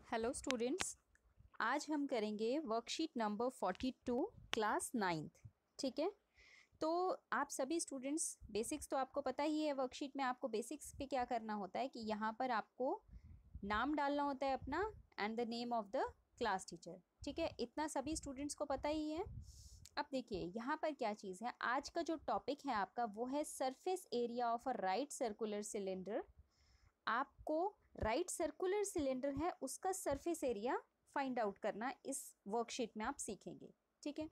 Hello students, आज हम करेंगे वर्कशीट नंबर 42 क्लास 9th। ठीक है, तो आप सभी स्टूडेंट्स बेसिक्स तो आपको पता ही है। वर्कशीट में आपको बेसिक्स पे क्या करना होता है कि यहाँ पर आपको नाम डालना होता है अपना and the name of the class teacher. ठीक है, इतना सभी स्टूडेंट्स को पता ही है। अब देखिए यहाँ पर क्या चीज़ है, आज का जो टॉपिक है आपका वो है surface area of a right circular cylinder. आपको राइट सर्कुलर सिलेंडर है उसका सरफेस एरिया फाइंड आउट करना इस वर्कशीट में आप सीखेंगे। ठीक है,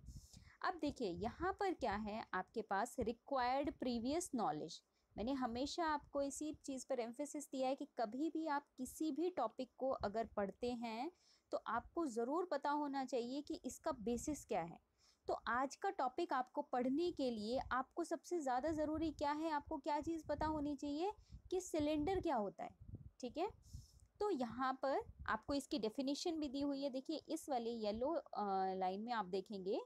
अब देखिए यहाँ पर क्या है आपके पास रिक्वायर्ड प्रीवियस नॉलेज। मैंने हमेशा आपको इसी चीज़ पर एम्फेसिस दिया है कि कभी भी आप किसी भी टॉपिक को अगर पढ़ते हैं तो आपको ज़रूर पता होना चाहिए कि इसका बेसिस क्या है। तो आज का टॉपिक आपको पढ़ने के लिए आपको सबसे ज़्यादा ज़रूरी क्या है, आपको क्या चीज़ पता होनी चाहिए कि सिलेंडर क्या होता है। ठीक है, तो यहाँ पर आपको इसकी डेफिनेशन भी दी हुई है। देखिए इस वाले येलो लाइन में आप देखेंगे,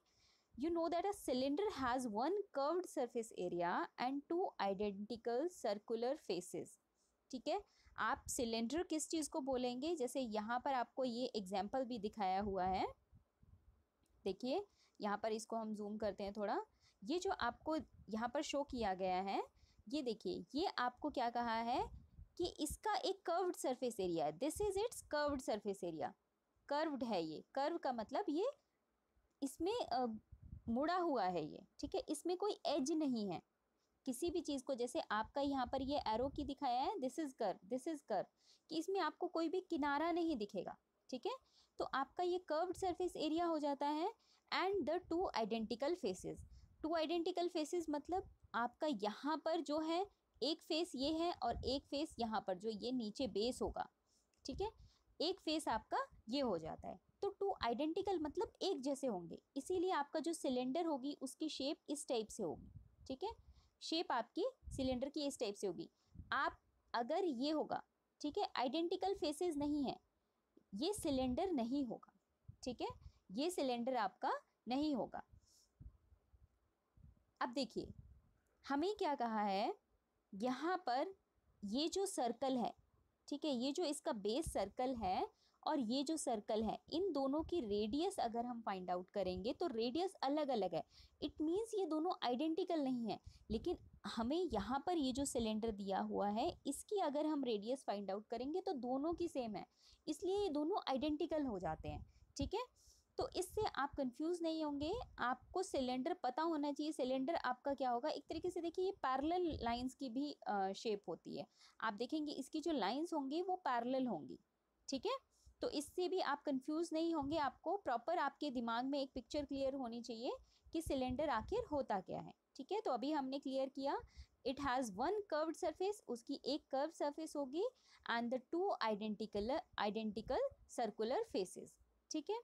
you know that a cylinder has one curved surface area and two identical circular faces। ठीक है, आप सिलेंडर किस चीज़ को बोलेंगे, जैसे यहाँ पर आपको ये एग्जाम्पल भी दिखाया हुआ है। देखिए यहाँ पर इसको हम जूम करते हैं थोड़ा, ये जो आपको यहाँ पर शो किया गया है, ये देखिए ये आपको क्या कहा है कि इसका एक कर्व्ड सरफेस एरिया है। This is it's curved surface area. Curved है, ये कर्व का मतलब ये इसमें मुड़ा हुआ है ये। ठीक है, इसमें कोई एज नहीं है किसी भी चीज़ को, जैसे आपका यहाँ पर ये एरो की दिखाया है, this is curve, this is curve, कि इसमें आपको कोई भी किनारा नहीं दिखेगा। ठीक है, तो आपका ये कर्व्ड सरफेस एरिया हो जाता है। And the two identical faces. Two identical faces मतलब आपका यहाँ पर जो है एक फेस ये है और एक फेस यहाँ पर जो ये नीचे बेस होगा। ठीक है, एक फेस आपका ये हो जाता है। तो टू आइडेंटिकल मतलब एक जैसे होंगे, इसीलिए आपका जो सिलेंडर होगी उसकी शेप इस टाइप से होगी। ठीक है, शेप आपकी सिलेंडर की इस टाइप से होगी। आप अगर ये होगा, ठीक है, आइडेंटिकल फेसेस नहीं है, ये सिलेंडर नहीं होगा। ठीक है, ये सिलेंडर आपका नहीं होगा। अब देखिए हमें क्या कहा है, यहाँ पर ये जो सर्कल है, ठीक है, ये जो इसका बेस सर्कल है और ये जो सर्कल है, इन दोनों की रेडियस अगर हम फाइंड आउट करेंगे तो रेडियस अलग अलग है। इट मीन्स ये दोनों आइडेंटिकल नहीं है, लेकिन हमें यहाँ पर ये जो सिलेंडर दिया हुआ है इसकी अगर हम रेडियस फाइंड आउट करेंगे तो दोनों की सेम है, इसलिए ये दोनों आइडेंटिकल हो जाते हैं। ठीक है, तो इससे आप कंफ्यूज नहीं होंगे, आपको सिलेंडर पता होना चाहिए। सिलेंडर आपका क्या होगा, एक तरीके से देखिए ये पैरेलल लाइंस की भी शेप होती है। आप देखेंगे इसकी जो लाइंस होंगी वो पैरेलल होंगी। ठीक है, तो इससे भी आप कंफ्यूज नहीं होंगे, आपको प्रॉपर आपके दिमाग में एक पिक्चर क्लियर होनी चाहिए कि सिलेंडर आखिर होता क्या है। ठीक है, तो अभी हमने क्लियर किया, it has one curved surface, उसकी एक कर्व सरफेस होगी and the two identical circular faces. ठीक है,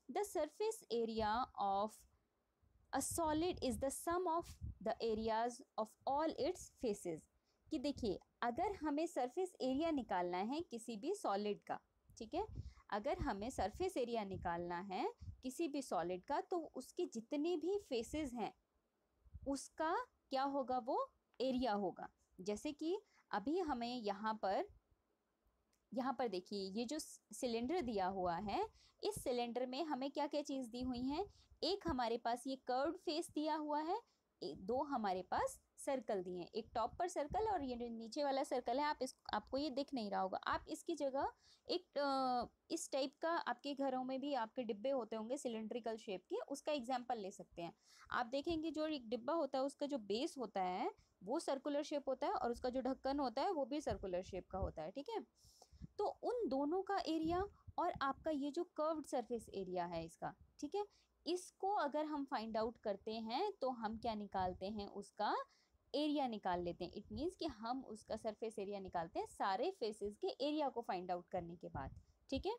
the surface area of a solid is the sum of the areas of all its faces। कि देखिए अगर हमें सरफेस एरिया निकालना है किसी भी सॉलिड का, ठीक है, अगर हमें सरफेस एरिया निकालना है किसी भी सॉलिड का तो उसके जितने भी फेसेस हैं उसका क्या होगा, वो एरिया होगा। जैसे कि अभी हमें यहाँ पर देखिए ये जो सिलेंडर दिया हुआ है, इस सिलेंडर में हमें क्या क्या चीज़ दी हुई हैं, एक हमारे पास ये कर्व्ड फेस दिया हुआ है, दो हमारे पास सर्कल दिए हैं, एक टॉप पर सर्कल और ये नीचे वाला सर्कल है। आपको ये दिख नहीं रहा होगा, आप इसकी जगह एक इस टाइप का आपके घरों में भी आपके डिब्बे होते होंगे सिलेंड्रिकल शेप के, उसका एग्जाम्पल ले सकते हैं। आप देखेंगे जो एक डिब्बा होता है उसका जो बेस होता है वो सर्कुलर शेप होता है और उसका जो ढक्कन होता है वो भी सर्कुलर शेप का होता है। ठीक है, तो उन दोनों का एरिया और आपका ये जो कर्व्ड सरफेस एरिया है इसका, ठीक है, इसको अगर हम फाइंड आउट करते हैं तो हम क्या निकालते हैं, उसका एरिया निकाल लेते हैं। इट मीन्स कि हम उसका सरफेस एरिया निकालते हैं सारे फेसेस के एरिया को फाइंड आउट करने के बाद। ठीक है,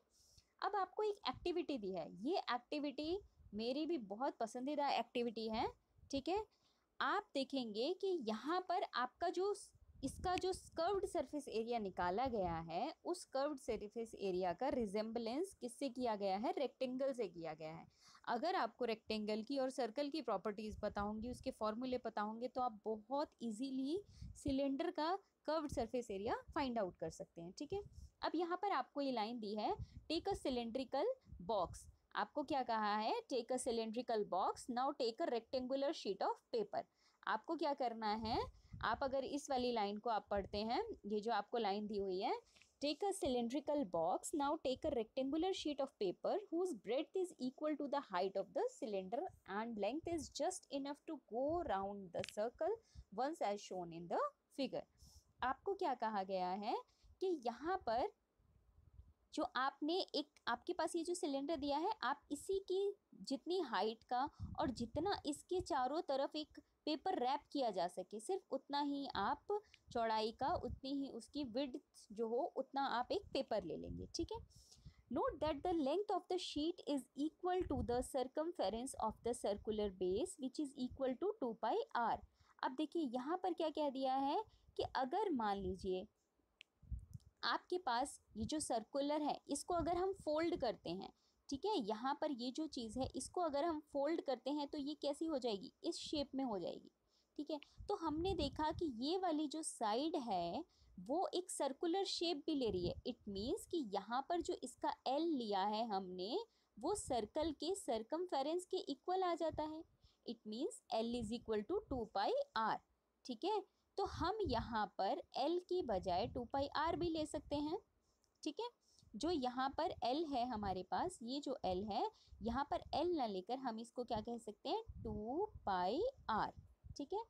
अब आपको एक एक्टिविटी दी है, ये एक्टिविटी मेरी भी बहुत पसंदीदा एक्टिविटी है। ठीक है, आप देखेंगे कि यहाँ पर आपका जो इसका जो कर्व्ड सरफेस एरिया निकाला गया है उस कर्व्ड सरफेस एरिया का रिजेम्बलेंस किससे किया गया है, रेक्टेंगल से किया गया है। अगर आपको रेक्टेंगल की और सर्कल की प्रॉपर्टीज़ पता होंगी, उसके फॉर्मूले पता होंगे, तो आप बहुत इजीली सिलेंडर का curved surface area find out कर सकते हैं। ठीक है, अब यहाँ पर आपको ये लाइन दी है, टेक अ सिलेंड्रिकल बॉक्स। आपको क्या कहा है, take a cylindrical box, now take a rectangular sheet of paper. आपको क्या करना है, आप अगर इस वाली लाइन को आप पढ़ते हैं, ये जो आपको लाइन दी हुई है, take a cylindrical box, now take a rectangular sheet of paper whose breadth is equal to the height of the cylinder and length is just enough to go round the circle once as shown in the figure। आपको क्या कहा गया है कि यहाँ पर जो आपने एक, आपके पास ये जो सिलेंडर दिया है, आप इसी की जितनी हाइट का और जितना इसके चारों तरफ एक पेपर रैप किया जा सके, सिर्फ उतना ही आप चौड़ाई का, उतनी ही उसकी विड्थ जो हो उतना आप एक पेपर ले लेंगे, ठीक है। Note that the length of the sheet is equal to the circumference of the circular base which is equal to 2πr। अब देखिए यहाँ पर क्या कह दिया है कि अगर मान लीजिए आपके पास ये जो सर्कुलर है, इसको अगर हम फोल्ड करते हैं, ठीक है, यहाँ पर ये जो चीज़ है इसको अगर हम फोल्ड करते हैं तो ये कैसी हो जाएगी, इस शेप में हो जाएगी, ठीक है। तो हमने देखा कि ये वाली जो साइड है वो एक सर्कुलर शेप भी ले रही है। इट मीन्स कि यहाँ पर जो इसका एल लिया है हमने, वो सर्कल के सर्कमफेरेंस के इक्वल आ जाता है। It means L is equal to 2πr, ठीक है। तो हम यहाँ पर L की बजाय 2πr भी ले सकते हैं, ठीक है। जो यहाँ पर L है हमारे पास, ये जो L है, यहाँ पर L ना लेकर हम इसको क्या कह सकते हैं, 2πr, ठीक है।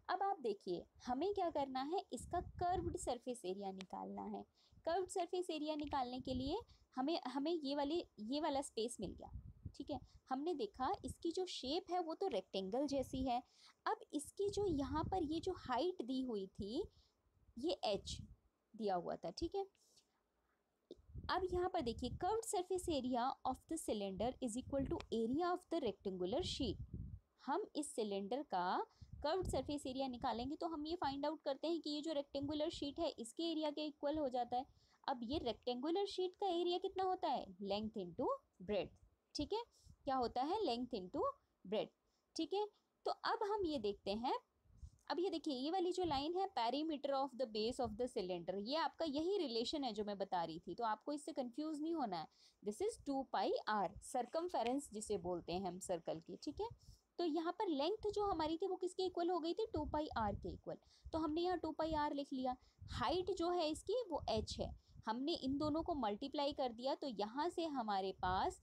अब आप देखिए हमें क्या करना है, इसका कर्व्ड सरफेस एरिया निकालना है। कर्व्ड सरफेस एरिया निकालने के लिए हमें ये वाला स्पेस मिल गया, ठीक है। हमने देखा इसकी जो शेप है वो तो रेक्टेंगल जैसी है। अब इसकी जो यहाँ पर ये जो हाइट दी हुई थी, ये h दिया हुआ था, ठीक है। अब यहाँ पर देखिए, curved surface area of the cylinder is equal to area of the rectangular sheet. हम इस सिलेंडर का कर्व्ड सरफेस एरिया निकालेंगे तो हम ये फाइंड आउट करते हैं कि ये जो रेक्टेंगुलर शीट है इसके एरिया के इक्वल हो जाता है। अब ये रेक्टेंगुलर शीट का एरिया कितना होता है, लेंथ इनटू ब्रेड्थ, ठीक है। क्या होता है, लेंथ इनटू ब्रेड्थ, ठीक है। तो अब हम ये देखते हैं, अब ये देखिए ये वाली जो लाइन है, perimeter of the base of the cylinder, ये आपका यही रिलेशन है जो मैं बता रही थी, तो आपको इससे कंफ्यूज नहीं होना है। दिस इज 2πr, सर्कमफेरेंस जिसे बोलते हैं हम सर्कल की, ठीक है। तो यहाँ पर लेंथ जो हमारी थी वो किसके इक्वल हो गई थी, 2πr के इक्वल, तो हमने यहाँ 2πr लिख लिया। हाइट जो है इसकी वो h है, हमने इन दोनों को मल्टीप्लाई कर दिया, तो यहाँ से हमारे पास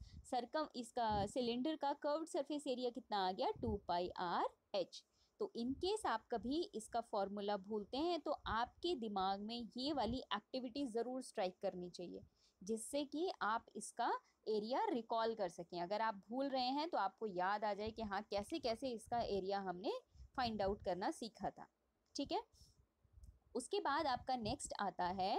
इसका सिलेंडर का कर्व्ड सरफेस एरिया कितना आ गया, 2πr/h। तो इन केस आप कभी इसका फॉर्मूला भूलते हैं तो आपके दिमाग में ये वाली एक्टिविटी ज़रूर स्ट्राइक करनी चाहिए, जिससे कि आप इसका एरिया रिकॉल कर सकें। अगर आप भूल रहे हैं तो आपको याद आ जाए कि हाँ कैसे कैसे इसका एरिया हमने फाइंड आउट करना सीखा था, ठीक है। उसके बाद आपका नेक्स्ट आता है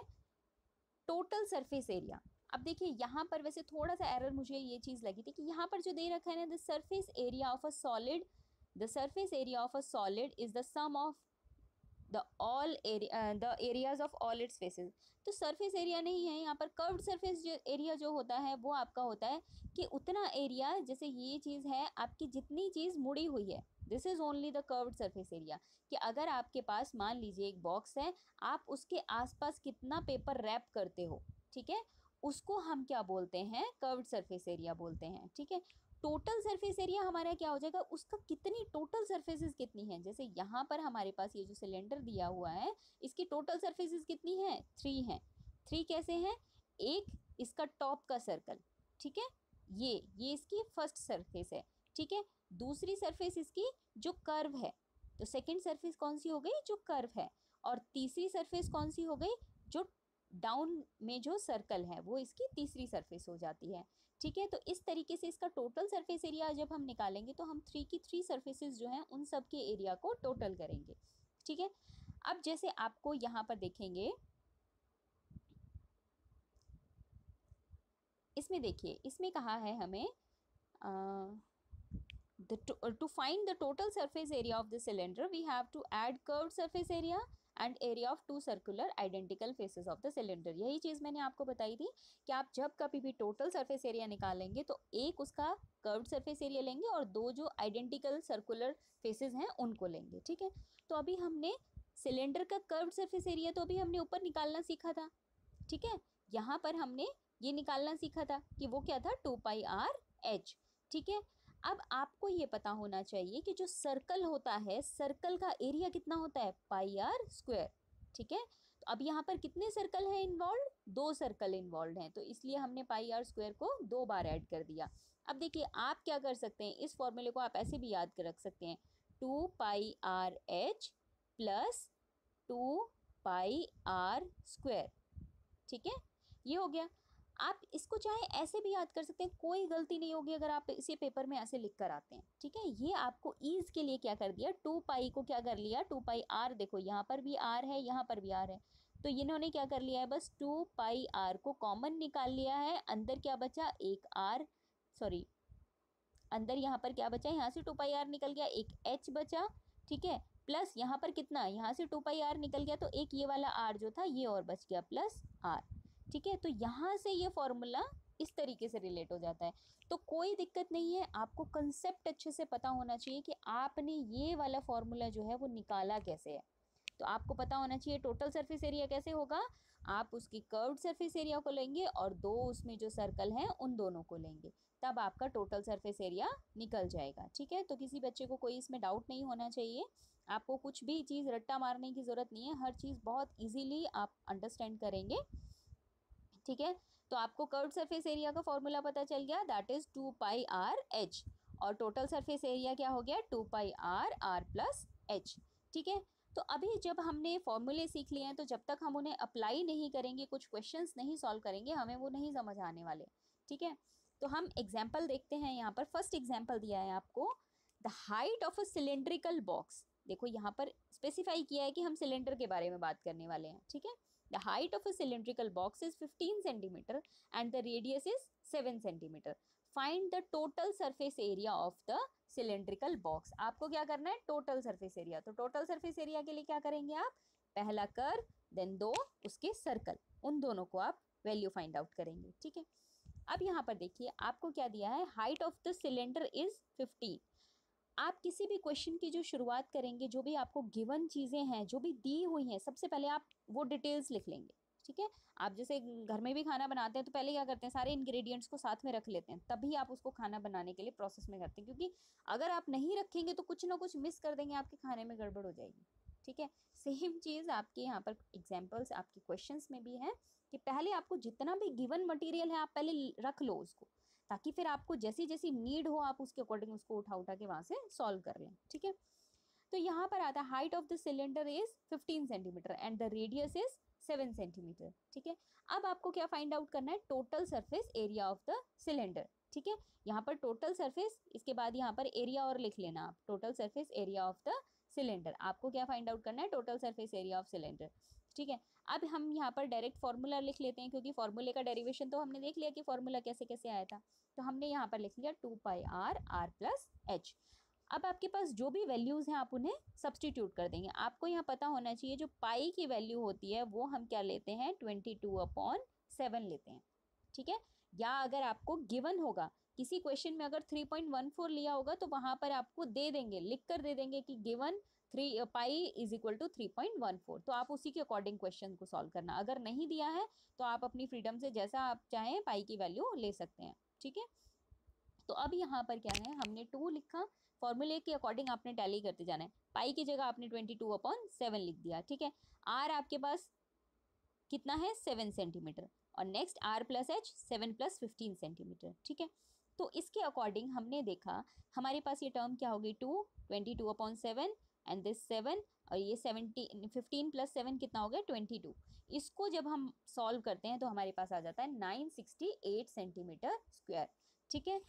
टोटल सरफेस एरिया। अब देखिए यहाँ पर वैसे थोड़ा सा एरर मुझे ये चीज़ लगी थी कि यहाँ पर जो दे रखा है ना, the surface area of a solid, the surface area of a solid is the sum of the areas of all its faces। तो सरफेस एरिया नहीं है यहाँ पर, कर्व्ड सरफेस जो एरिया जो होता है वो आपका होता है कि उतना एरिया, जैसे ये चीज़ है आपकी, जितनी चीज़ मुड़ी हुई है, this is only the curved surface area. कि अगर आपके पास मान लीजिए एक बॉक्स है, आप उसके आसपास कितना पेपर रैप करते हो, ठीक है, उसको हम क्या बोलते हैं, कर्व्ड सरफेस एरिया बोलते हैं, ठीक है। टोटल सरफेस एरिया हमारा क्या हो जाएगा, उसका कितनी टोटल सरफेसेस कितनी है, जैसे यहाँ पर हमारे पास ये जो सिलेंडर दिया हुआ है इसकी टोटल सरफेसेस कितनी है, 3 है। 3 कैसे हैं, एक इसका टॉप का सर्कल, ठीक है, ये इसकी फर्स्ट सरफेस है, ठीक है। दूसरी सरफेस इसकी जो कर्व है, तो सेकेंड सरफेस कौन सी हो गई, जो कर्व है। और तीसरी सरफेस कौन सी हो गई, जो डाउन में जो सर्कल है वो इसकी तीसरी सरफेस हो जाती है, ठीक है। तो इस तरीके से इसका टोटल सरफेस एरिया जब हम निकालेंगे तो हम 3 की 3 सरफेसेस जो हैं उन सब के एरिया को टोटल करेंगे, ठीक है। अब जैसे आपको यहाँ पर देखेंगे, इसमें देखिए, इसमें कहा है हमें to find the total surface area of the cylinder we have to add curved surface area and area of two circular identical faces of the cylinder। यही चीज़ मैंने आपको बताई थी कि आप जब कभी भी टोटल सरफेस एरिया निकालेंगे तो एक उसका कर्व्ड सरफेस एरिया लेंगे और दो जो आइडेंटिकल सर्कुलर फेसेस हैं उनको लेंगे, ठीक है। तो अभी हमने सिलेंडर का कर्व्ड सरफेस एरिया तो अभी हमने ऊपर निकालना सीखा था, ठीक है। यहाँ पर हमने ये निकालना सीखा था कि वो क्या था 2πr/h। ठीक है, अब आपको ये पता होना चाहिए कि जो सर्कल होता है, सर्कल का एरिया कितना होता है, πr²। ठीक है, तो अब यहाँ पर कितने सर्कल हैं इन्वॉल्व, 2 सर्कल इन्वॉल्व हैं, तो इसलिए हमने πr² को 2 बार ऐड कर दिया। अब देखिए आप क्या कर सकते हैं, इस फॉर्मूले को आप ऐसे भी याद कर रख सकते हैं, 2πr/h प्लस 2πr²। ठीक है, ये हो गया। आप इसको चाहे ऐसे भी याद कर सकते हैं, कोई गलती नहीं होगी अगर आप इसे पेपर में ऐसे लिख कर आते हैं। ठीक है, ये आपको ईज के लिए क्या कर दिया, 2π को क्या कर लिया, 2πr, देखो यहाँ पर भी r है, यहाँ पर भी r है, तो इन्होंने क्या कर लिया है, बस 2πr को कॉमन निकाल लिया है। अंदर क्या बचा, एक r, सॉरी अंदर यहाँ पर क्या बचा, यहाँ से 2πr निकल गया, एक h बचा। ठीक है, प्लस यहाँ पर कितना, यहाँ से 2πr निकल गया, तो एक ये वाला r जो था ये और बच गया, प्लस r। ठीक है, तो यहाँ से ये फॉर्मूला इस तरीके से रिलेट हो जाता है। तो कोई दिक्कत नहीं है, आपको कंसेप्ट अच्छे से पता होना चाहिए कि आपने ये वाला फॉर्मूला जो है वो निकाला कैसे है। तो आपको पता होना चाहिए टोटल सरफेस एरिया कैसे होगा, आप उसकी कर्व्ड सरफेस एरिया को लेंगे और 2 उसमें जो सर्कल हैं उन दोनों को लेंगे, तब आपका टोटल सरफेस एरिया निकल जाएगा। ठीक है, तो किसी बच्चे को कोई इसमें डाउट नहीं होना चाहिए, आपको कुछ भी चीज़ रट्टा मारने की ज़रूरत नहीं है, हर चीज़ बहुत ईजीली आप अंडरस्टैंड करेंगे। ठीक है, तो आपको कर्व्ड सरफेस एरिया का फॉर्मूला पता चल गया, दैट इज 2πr/h, और टोटल सरफेस एरिया क्या हो गया, 2πr/r+h। ठीक है, तो अभी जब हमने फॉर्मूले सीख लिए हैं, तो जब तक हम उन्हें अप्लाई नहीं करेंगे, कुछ क्वेश्चंस नहीं सॉल्व करेंगे, हमें वो नहीं समझ आने वाले। ठीक है, तो हम एग्जाम्पल देखते हैं। यहाँ पर फर्स्ट एग्जाम्पल दिया है आपको, the height of a cylindrical box. देखो यहाँ पर स्पेसिफाई किया है कि हम सिलेंडर के बारे में बात करने वाले हैं। ठीक है, the height of a cylindrical box is 15 centimeter and the radius is 7 centimeter. Find the total surface area of the cylindrical box. आपको क्या करना है, टोटल सरफेस एरिया। तो टोटल सरफेस एरिया के लिए क्या करेंगे आप, पहला कर्व, देन 2 उसके सर्कल, उन दोनों को आप वैल्यू फाइंड आउट करेंगे। ठीक है, अब यहाँ पर देखिए आपको क्या दिया है, height of the cylinder is 15। आप किसी भी क्वेश्चन की जो शुरुआत करेंगे, जो भी आपको गिवन चीज़ें हैं, जो भी दी हुई हैं, सबसे पहले आप वो डिटेल्स लिख लेंगे। ठीक है, आप जैसे घर में भी खाना बनाते हैं तो पहले क्या करते हैं, सारे इंग्रेडिएंट्स को साथ में रख लेते हैं, तभी आप उसको खाना बनाने के लिए प्रोसेस में करते हैं, क्योंकि अगर आप नहीं रखेंगे तो कुछ ना कुछ मिस कर देंगे, आपके खाने में गड़बड़ हो जाएगी। ठीक है, सेम चीज़ आपके यहाँ पर एग्जाम्पल्स आपके क्वेश्चंस में भी है कि पहले आपको जितना भी गिवन मटेरियल है आप पहले रख लो उसको, ताकि फिर आपको जैसी जैसी नीड हो आप उसके अकॉर्डिंग उसको उठा उठा के वहाँ से सॉल्व कर लें। ठीक है, तो यहाँ पर आता है height of the cylinder is 15 centimetre and the radius is 7 centimetre. ठीक है, अब आपको क्या फाइंड आउट करना है, total surface area of the cylinder. ठीक है, यहाँ पर टोटल सरफेस, इसके बाद यहाँ पर एरिया और लिख लेना आप, total surface area of the cylinder. आपको क्या फाइंड आउट करना है, total surface area of cylinder. ठीक है, अब हम यहाँ पर डायरेक्ट फॉर्मूला लिख लेते हैं, क्योंकि फॉर्मूले का डेरिवेशन तो हमने देख लिया कि फॉर्मूला कैसे कैसे आया था। तो हमने यहाँ पर लिख लिया 2πr/r+h। अब आपके पास जो भी वैल्यूज़ हैं आप उन्हें सब्सटीट्यूट कर देंगे। आपको यहाँ पता होना चाहिए जो पाई की वैल्यू होती है वो हम क्या लेते हैं, 22/7 लेते हैं। ठीक है, या अगर आपको गिवन होगा किसी क्वेश्चन में, अगर 3.14 लिया होगा तो वहाँ पर आपको दे देंगे, लिख कर दे देंगे कि given 3 pi is equal to 3.14, तो आप उसी के अकॉर्डिंग क्वेश्चन को सॉल्व करना। अगर नहीं दिया है तो आप अपनी फ्रीडम से जैसा आप चाहें पाई की वैल्यू ले सकते हैं। ठीक है, तो अब यहाँ पर क्या है, हमने 2 लिखा, फॉर्मूले के अकॉर्डिंग आपने टैली करते जाना है, पाई की जगह आपने 22/7 लिख दिया। ठीक है, आर आपके पास कितना है, 7 सेंटीमीटर, और नेक्स्ट r+h 7 + 15 सेंटीमीटर। ठीक है, तो इसके अकॉर्डिंग हमने देखा हमारे पास ये टर्म क्या होगी, 22/7 एंड दिस 7, और ये 15 + 7 कितना हो गया, 22। इसको जब हम सॉल्व करते हैं तो हमारे पास आ जाता है 968 सेंटीमीटर स्क्वायर। ठीक है,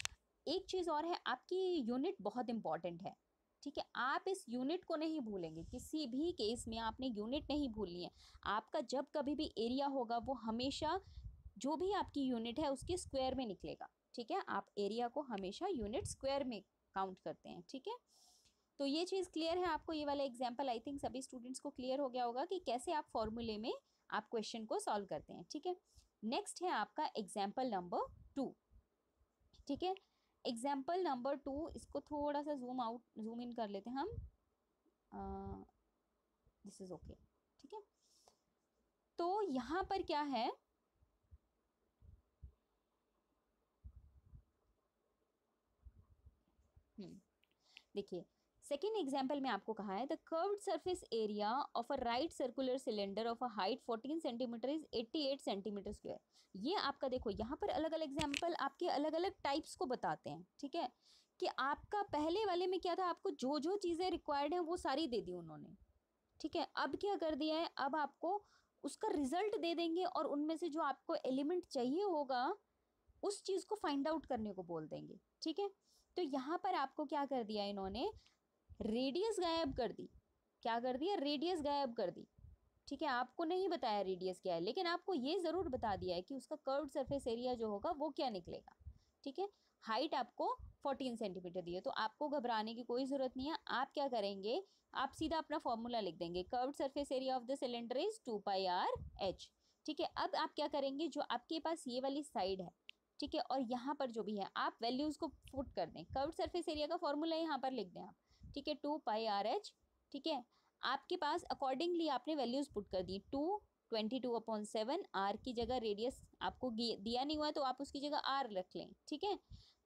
एक चीज़ और है, आपकी यूनिट बहुत इंपॉर्टेंट है। ठीक है, आप इस यूनिट को नहीं भूलेंगे, किसी भी केस में आपने यूनिट नहीं भूलनी है। आपका जब कभी भी एरिया होगा वो हमेशा जो भी आपकी यूनिट है उसके स्क्वायर में निकलेगा। ठीक है, आप एरिया को हमेशा यूनिट स्क्वायर में काउंट करते हैं। ठीक है, तो ये चीज़ क्लियर है आपको, ये वाला एग्जाम्पल आई थिंक सभी स्टूडेंट्स को क्लियर हो गया होगा कि कैसे आप फॉर्मूले में आप क्वेश्चन को सॉल्व करते हैं। ठीक है, नेक्स्ट है आपका एग्जाम्पल नंबर 2। ठीक है, एग्जाम्पल नंबर 2, इसको थोड़ा सा जूम इन कर लेते हैं हम, दिस इज ओके। ठीक है, तो यहाँ पर क्या है, देखिए सेकेंड एग्जाम्पल में आपको कहा है the curved surface area of a right circular cylinder of a height 14 centimetre is 88 centimetre square. ये आपका देखो यहाँ पर अलग अलग एग्जाम्पल आपके अलग अलग टाइप्स को बताते हैं, ठीक है, कि आपका पहले वाले में क्या था, आपको जो जो चीज़ें रिक्वायर्ड हैं वो सारी दे दी उन्होंने, ठीक है। अब क्या कर दिया है, अब आपको उसका रिजल्ट दे देंगे और उनमें से जो आपको एलिमेंट चाहिए होगा उस चीज़ को फाइंड आउट करने को बोल देंगे, ठीक है। तो यहाँ पर आपको क्या कर दिया इन्होंने, रेडियस गायब कर दी। क्या कर दिया, रेडियस गायब कर दी, ठीक है। आपको नहीं बताया रेडियस क्या है, लेकिन आपको ये ज़रूर बता दिया है कि उसका कर्व्ड सरफेस एरिया जो होगा वो क्या निकलेगा, ठीक है। हाइट आपको 14 सेंटीमीटर दी है, तो आपको घबराने की कोई ज़रूरत नहीं है। आप क्या करेंगे, आप सीधा अपना फॉर्मूला लिख देंगे, curved surface area of the cylinder is 2πr/h, ठीक है। अब आप क्या करेंगे, जो आपके पास ये वाली साइड है, ठीक है, और यहाँ पर जो भी है आप वैल्यूज़ को पुट कर दें। कर्व्ड सरफेस एरिया का फॉर्मूला यहाँ पर लिख दें आप, ठीक है, 2πr/h, ठीक है। आपके पास अकॉर्डिंगली आपने वैल्यूज़ पुट कर दी, 22/7, आर की जगह रेडियस आपको दिया नहीं हुआ है तो आप उसकी जगह आर रख लें, ठीक है।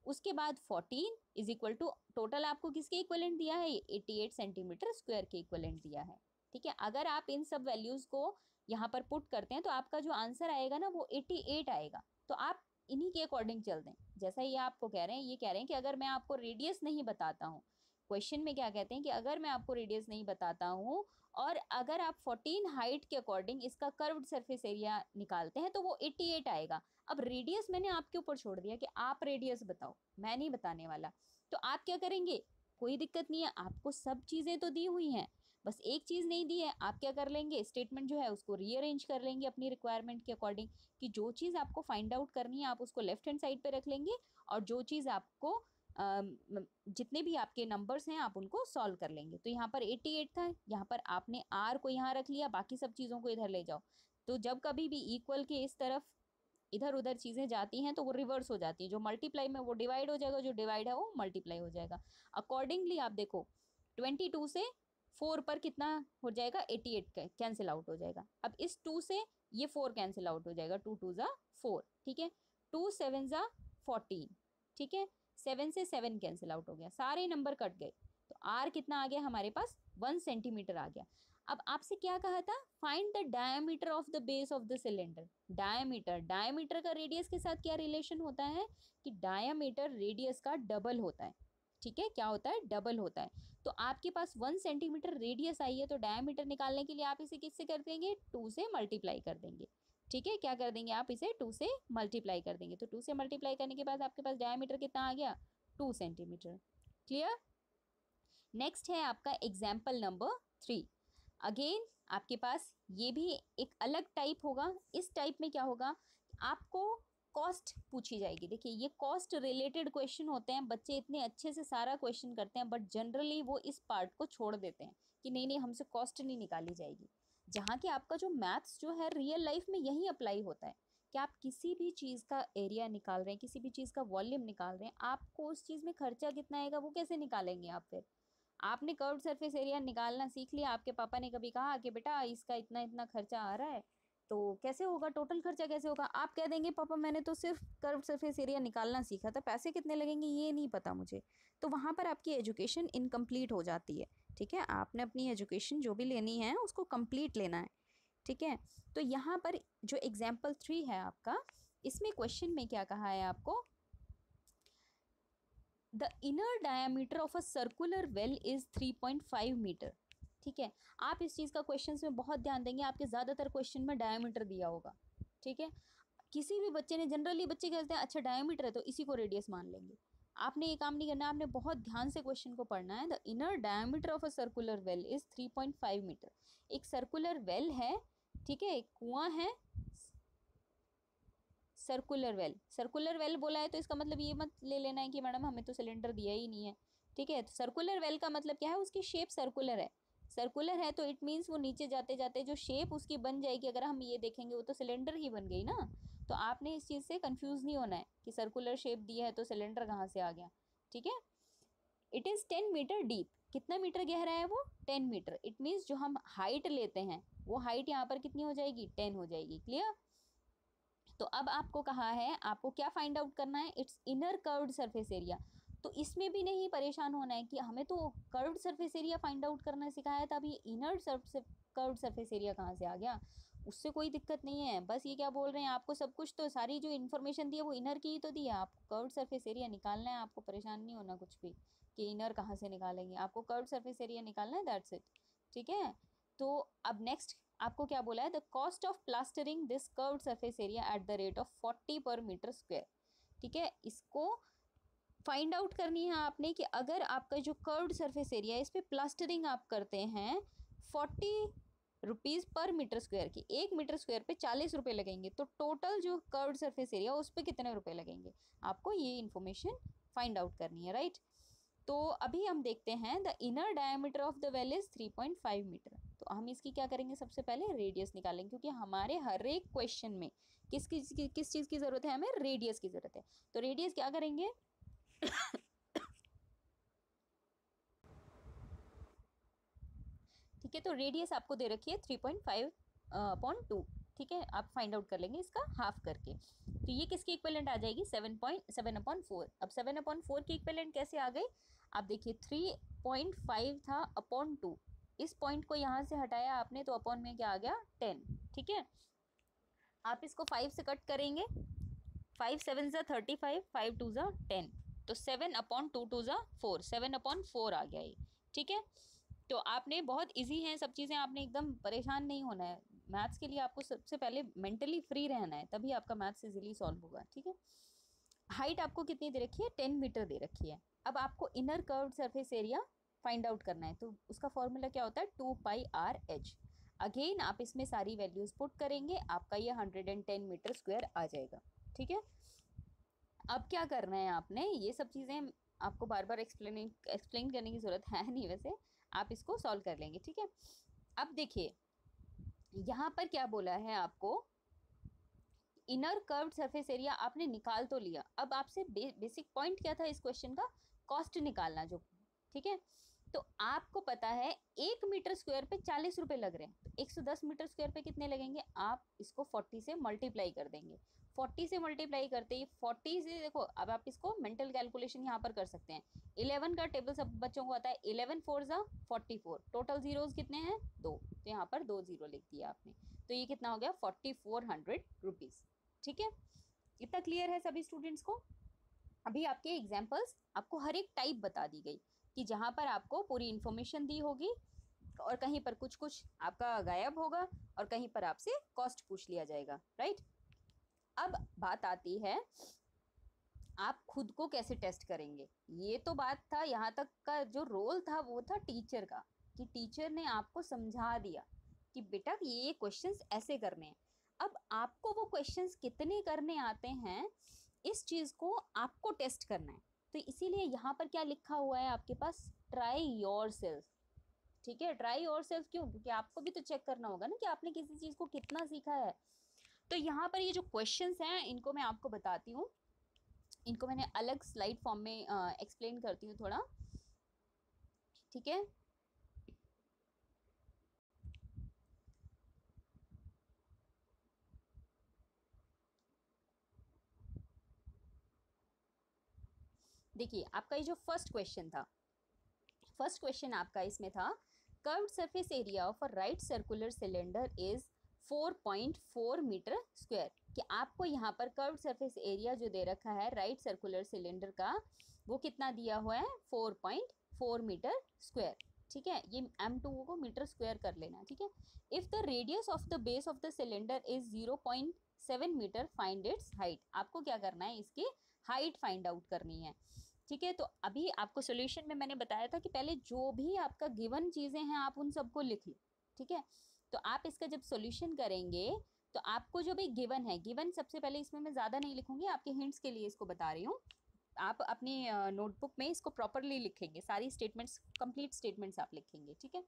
उसके बाद 14 इज इक्वल टू, टोटल आपको किसके इक्वलेंट दिया है, 88 सेंटीमीटर स्क्वायर के इक्वलेंट दिया है, ठीक है। अगर आप इन सब वैल्यूज़ को यहाँ पर पुट करते हैं तो आपका जो आंसर आएगा ना वो 88 आएगा। तो आप इन्हीं के अकॉर्डिंग चल दें, जैसा ये आपको कह रहे हैं, ये कह रहे हैं कि अगर मैं आपको रेडियस नहीं बताता हूँ, क्वेश्चन में क्या कहते हैं कि अगर मैं आपको रेडियस नहीं बताता हूँ और अगर आप 14 हाइट के अकॉर्डिंग इसका कर्व्ड सरफेस एरिया निकालते हैं तो वो 88 आएगा। अब रेडियस मैंने आपके ऊपर छोड़ दिया कि आप रेडियस बताओ, मैं नहीं बताने वाला। तो आप क्या करेंगे, कोई दिक्कत नहीं है, आपको सब चीज़ें तो दी हुई हैं, बस एक चीज़ नहीं दी है। आप क्या कर लेंगे, स्टेटमेंट जो है उसको रीअरेंज कर लेंगे अपनी रिक्वायरमेंट के अकॉर्डिंग, कि जो चीज़ आपको फाइंड आउट करनी है आप उसको लेफ्ट हैंड साइड पे रख लेंगे और जो चीज़ आपको जितने भी आपके नंबर्स हैं आप उनको सॉल्व कर लेंगे। तो यहाँ पर 88 था, यहाँ पर आपने आर को यहाँ रख लिया, बाकी सब चीज़ों को इधर ले जाओ। तो जब कभी भी इक्वल के इस तरफ इधर उधर चीज़ें जाती हैं तो वो रिवर्स हो जाती है, जो मल्टीप्लाई में वो डिवाइड हो जाएगा, जो डिवाइड है वो मल्टीप्लाई हो जाएगा। अकॉर्डिंगली आप देखो 22 से 4 पर कितना हो जाएगा, 88 कैंसिल आउट हो जाएगा। अब इस 2 से ये 4 कैंसिल आउट हो जाएगा, 2 2 ज़ा 4, ठीक है, 2 7 ज़ा 14, ठीक है, 7 से 7 कैंसिल आउट हो गया, सारे नंबर कट गए। तो आर कितना आ गया हमारे पास, 1 सेंटीमीटर आ गया। अब आपसे क्या कहा था, find the diameter of the base of the cylinder. Diameter, diameter का रेडियस के साथ क्या रिलेशन होता है कि डायमीटर रेडियस का डबल होता है, ठीक है, क्या होता है, डबल होता है। तो आपके पास 1 सेंटीमीटर रेडियस आई है तो डायमीटर निकालने के लिए आप इसे किससे कर देंगे, 2 से मल्टीप्लाई कर देंगे, ठीक है। क्या कर देंगे आप, इसे 2 से मल्टीप्लाई कर देंगे। तो 2 से मल्टीप्लाई करने के बाद आपके पास डायमीटर कितना आ गया, 2 सेंटीमीटर। क्लियर। नेक्स्ट है आपका एग्जाम्पल नंबर 3। अगेन आपके पास ये भी एक अलग टाइप होगा। इस टाइप में क्या होगा, आपको कॉस्ट पूछी जाएगी। देखिए ये कॉस्ट रिलेटेड क्वेश्चन होते हैं, बच्चे इतने अच्छे से सारा क्वेश्चन करते हैं बट जनरली वो इस पार्ट को छोड़ देते हैं कि नहीं नहीं हमसे कॉस्ट नहीं निकाली जाएगी। जहाँ कि आपका जो मैथ्स जो है रियल लाइफ में यही अप्लाई होता है कि आप किसी भी चीज़ का एरिया निकाल रहे हैं, किसी भी चीज़ का वॉल्यूम निकाल रहे हैं, आपको उस चीज़ में खर्चा कितना आएगा वो कैसे निकालेंगे आप। फिर आपने कर्व्ड सरफेस एरिया निकालना सीख लिया, आपके पापा ने कभी कहा कि बेटा इसका इतना इतना खर्चा आ रहा है तो कैसे होगा, टोटल खर्चा कैसे होगा, आप कह देंगे पापा मैंने तो सिर्फ कर्व्ड सरफेस एरिया निकालना सीखा था, पैसे कितने लगेंगे ये नहीं पता मुझे। तो वहाँ पर आपकी एजुकेशन इनकम्प्लीट हो जाती है, ठीक है। आपने अपनी एजुकेशन जो भी लेनी है उसको कंप्लीट लेना है, ठीक है। तो यहाँ पर जो एग्जाम्पल 3 है आपका, इसमें क्वेश्चन में क्या कहा है आपको, the inner diameter of a circular well is 3.5 metre, ठीक है। आप इस चीज़ का क्वेश्चन में बहुत ध्यान देंगे, आपके ज़्यादातर क्वेश्चन में डायमीटर दिया होगा, ठीक है। किसी भी बच्चे ने, जनरली बच्चे कहते हैं अच्छा डायमीटर है तो इसी को रेडियस मान लेंगे। आपने ये काम नहीं करना, आपने बहुत ध्यान से क्वेश्चन को पढ़ना है। The inner diameter of a circular well is 3.5 metre. एक सर्कुलर वेल है, ठीक है, एक कुआं है, सर्कुलर वेल, सर्कुलर वेल बोला है तो इसका मतलब ये मत ले लेना है कि मैडम हमें तो सिलेंडर दिया ही नहीं है, ठीक है। तो सर्कुलर वेल का मतलब क्या है, उसकी शेप सर्कुलर है, सर्कुलर है तो इट मीन्स वो नीचे जाते जाते जो शेप उसकी बन जाएगी, अगर हम ये देखेंगे वो तो सिलेंडर ही बन गई ना। तो आपने इस चीज़ से कंफ्यूज नहीं होना है कि सर्कुलर शेप दी है तो सिलेंडर कहाँ से आ गया, ठीक है। इट इज़ 10 मीटर डीप, कितना मीटर गहरा है वो, 10 मीटर। इट मीन्स जो हम हाइट लेते हैं वो हाइट यहाँ पर कितनी हो जाएगी, 10 हो जाएगी। क्लियर। तो अब आपको कहा है आपको क्या फाइंड आउट करना है, it's inner curved surface area. तो इसमें भी नहीं परेशान होना है कि हमें तो curved surface area find out करना सिखाया था, अभी इनर कर्व्ड सरफेस एरिया कहाँ से आ गया? उससे कोई दिक्कत नहीं है, बस ये क्या बोल रहे हैं आपको, सब कुछ तो सारी जो इन्फॉर्मेशन दी है वो इनर की ही तो दी है, आपको कर्व्ड सरफेस एरिया निकालना है, आपको परेशान नहीं होना कुछ भी कि इनर कहाँ से निकालेंगे, आपको कर्व्ड सरफेस एरिया निकालना है, दैट्स इट। ठीक है, तो अब नेक्स्ट आपको क्या बोला है, the cost of plastering this curved surface area at the rate of 40 पर मीटर स्क्वायर। ठीक है, इसको फाइंड आउट करनी है आपने कि अगर आपका जो कर्व्ड सरफेस एरिया है इस पर प्लास्टरिंग आप करते हैं 40 रुपीज़ पर मीटर स्क्वायर की, 1 मीटर स्क्वायर पे 40 रुपये लगेंगे, तो टोटल जो कर्व्ड सरफेस एरिया उस पर कितने रुपए लगेंगे, आपको ये इन्फॉर्मेशन फाइंड आउट करनी है, राइट। तो अभी हम देखते हैं the inner diameter of the well is 3.5 metre. तो हम इसकी क्या करेंगे, सबसे पहले रेडियस निकालेंगे, क्योंकि हमारे हर एक क्वेश्चन में किस चीज़ की ज़रूरत है, हमें रेडियस की ज़रूरत है। तो रेडियस क्या करेंगे ठीक है, तो रेडियस आपको दे रखी है 3.5/2। ठीक है, आप फाइंड आउट कर लेंगे इसका हाफ करके, तो ये किसकी इक्विवेलेंट आ जाएगी 7.7/4। अब 7/4 की इक्विवेलेंट कैसे आ गई, आप देखिए 3.5 था अपॉन 2, इस पॉइंट को यहाँ से हटाया आपने तो अपॉन में क्या आ गया 10। ठीक है, आप इसको 5 से कट करेंगे, 5 7 ज़ा 35, 5 2 ज़ा 10, तो 7/2 2 ज़ा 4, 7/4 आ गया ये। ठीक है, तो आपने बहुत इजी है सब चीज़ें, आपने एकदम परेशान नहीं होना है, मैथ्स के लिए आपको सबसे पहले मेंटली फ्री रहना है, तभी आपका मैथ्स इजीली सॉल्व होगा। ठीक है, हाइट आपको कितनी दे रखी है, 10 मीटर दे रखी है। अब आपको inner curved surface area find out करना है, तो उसका फॉर्मूला क्या होता है, 2πr/h। अगेन आप इसमें सारी वैल्यूज पुट करेंगे, आपका ये 110 मीटर स्क्वायर आ जाएगा। ठीक है, अब क्या करना है आपने, ये सब चीज़ें आपको बार बार एक्सप्लेन करने की ज़रूरत है नहीं, वैसे आप इसको सॉल्व कर लेंगे। ठीक है, अब देखिए यहाँ पर क्या बोला है आपको, इनर कर्व्ड सरफेस एरिया आपने निकाल तो लिया, अब आपसे बेसिक पॉइंट क्या था इस क्वेश्चन का, कॉस्ट निकालना जो। ठीक है, तो आपको पता है 1 मीटर स्क्वायर पे 40 रुपये लग रहे हैं, तो 110 मीटर स्क्वायर पे कितने लगेंगे, आप इसको 40 से मल्टीप्लाई कर देंगे, 40 से मल्टीप्लाई करते ही 40 से, देखो अब आप इसको मेंटल कैलकुलेशन यहाँ पर कर सकते हैं, 11 का टेबल सब बच्चों को आता है, 11 4 ज़ा 44, टोटल जीरोज कितने हैं 2, तो यहाँ पर 2 जीरो लिख दिया आपने, तो ये कितना हो गया 4400 रुपीज़। ठीक है, इतना क्लियर है सभी स्टूडेंट्स को। अभी आपके एग्जाम्पल्स आपको हर एक टाइप बता दी गई कि जहाँ पर आपको पूरी इन्फॉर्मेशन दी होगी और कहीं पर कुछ कुछ आपका गायब होगा और कहीं पर आपसे कॉस्ट पूछ लिया जाएगा, राइट। अब बात आती है आप खुद को कैसे टेस्ट करेंगे, ये तो बात था, यहाँ तक का जो रोल था वो था टीचर का, कि टीचर ने आपको समझा दिया कि बेटा ये क्वेश्चंस ऐसे करने हैं। अब आपको वो क्वेश्चंस कितने करने आते हैं इस चीज़ को आपको टेस्ट करना है, तो इसीलिए यहाँ पर क्या लिखा हुआ है आपके पास, ट्राई योर सेल्फ। ठीक है, ट्राई योर सेल्फ क्यों, क्योंकि आपको भी तो चेक करना होगा ना कि आपने किसी चीज़ को कितना सीखा है। तो यहाँ पर ये जो क्वेश्चंस हैं इनको मैं आपको बताती हूँ, इनको मैंने अलग स्लाइड फॉर्म में एक्सप्लेन करती हूँ थोड़ा। ठीक है, देखिए आपका ये जो फर्स्ट क्वेश्चन था, फर्स्ट क्वेश्चन आपका इसमें था curved surface area of a right circular cylinder is 4.4 metre square, कि आपको यहाँ पर कर्व्ड सरफेस एरिया जो दे रखा है राइट सर्कुलर सिलेंडर का वो कितना दिया हुआ है 4.4 मीटर स्क्वायर। ठीक है, ये m2 को मीटर स्क्वायर कर लेना। ठीक है, if the radius of the base of the cylinder is 0.7 metre find its height, आपको क्या करना है इसकी हाइट फाइंड आउट करनी है। ठीक है, तो अभी आपको सोल्यूशन में मैंने बताया था कि पहले जो भी आपका गिवन चीज़ें हैं आप उन सबको लिख लो। ठीक है, तो आप इसका जब सोल्यूशन करेंगे तो आपको जो भी गिवन है, गिवन सबसे पहले इसमें मैं ज़्यादा नहीं लिखूंगी, आपके हिंट्स के लिए इसको बता रही हूँ, आप अपनी नोटबुक में इसको प्रॉपरली लिखेंगे, सारी स्टेटमेंट्स कंप्लीट स्टेटमेंट्स आप लिखेंगे। ठीक है,